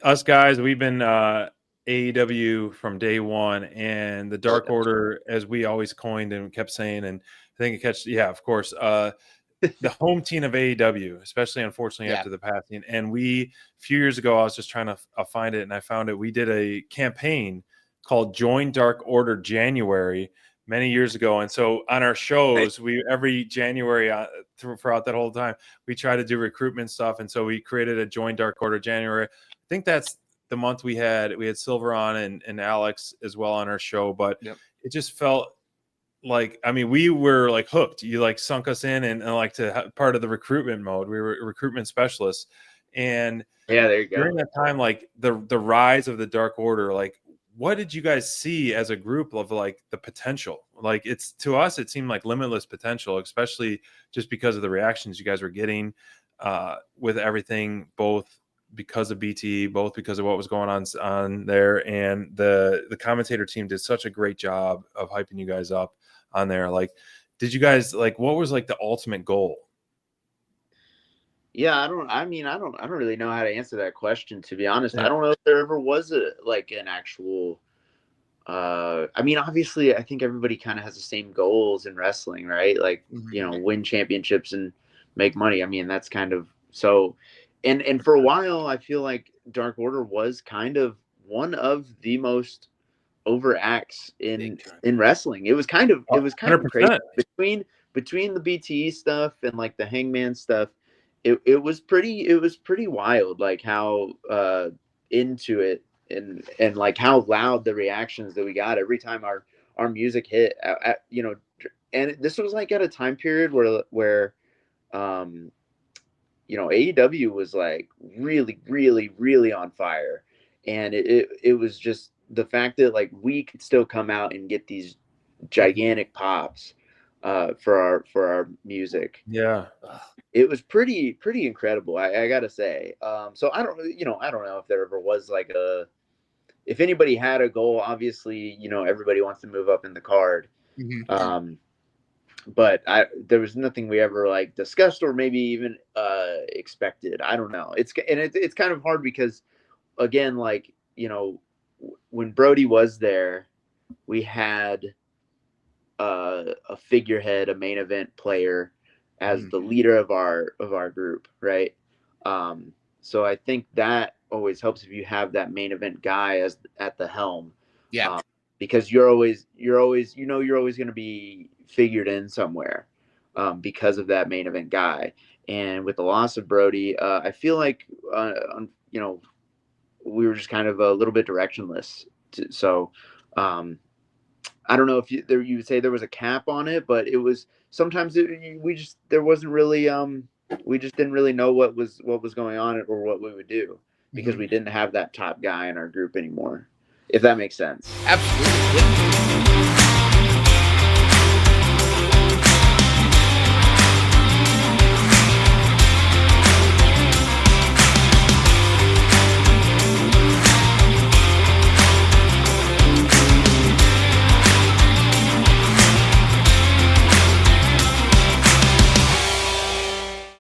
us guys, we've been AEW from day one, and the Dark Order, as we always coined and kept saying, and I think of course, the home team of AEW, especially unfortunately after the passing. And a few years ago, I was just trying to find it, and I found it. We did a campaign called Join Dark Order January many years ago, and so on our shows, we every January throughout that whole time, we try to do recruitment stuff, and so we created a Join Dark Order January. I think that's the month we had Silver on and Alex as well on our show, but it just felt like, I mean, we were like hooked. You like sunk us in and like to part of the recruitment mode. We were recruitment specialists, and there you go. During that time, like the rise of the Dark Order, like what did you guys see as a group of like the potential? Like it's to us, it seemed like limitless potential, especially just because of the reactions you guys were getting with everything, both because of BT, both because of what was going on there, and the commentator team did such a great job of hyping you guys up on there. Like, did you guys like what was like the ultimate goal? Yeah, I don't really know how to answer that question, to be honest. I don't know if there ever was an actual I mean, obviously I think everybody kind of has the same goals in wrestling, right? Like, win championships and make money. I mean, that's kind of so, and for a while I feel like Dark Order was kind of one of the most over acts in wrestling. It was kind of crazy between the BTE stuff and like the Hangman stuff. It was pretty wild, like how into it and like how loud the reactions that we got every time our music hit. And this was like at a time period where AEW was like really, really, really on fire, and it was just the fact that like we could still come out and get these gigantic pops for our music. Yeah, it was pretty incredible. I gotta say. So I don't know if there ever was like if anybody had a goal. Obviously, everybody wants to move up in the card. But there was nothing we ever like discussed or maybe even expected. I don't know. It's kind of hard because, again, like, when Brody was there, we had a figurehead, a main event player as the leader of our group, right? So I think that always helps if you have that main event guy at the helm. Because you're always going to be figured in somewhere because of that main event guy. And with the loss of Brody, I feel like we were just kind of a little bit directionless. So I don't know if you would say there was a cap on it, but it was sometimes there wasn't really we just didn't really know what was going on or what we would do because we didn't have that top guy in our group anymore. If that makes sense. Absolutely.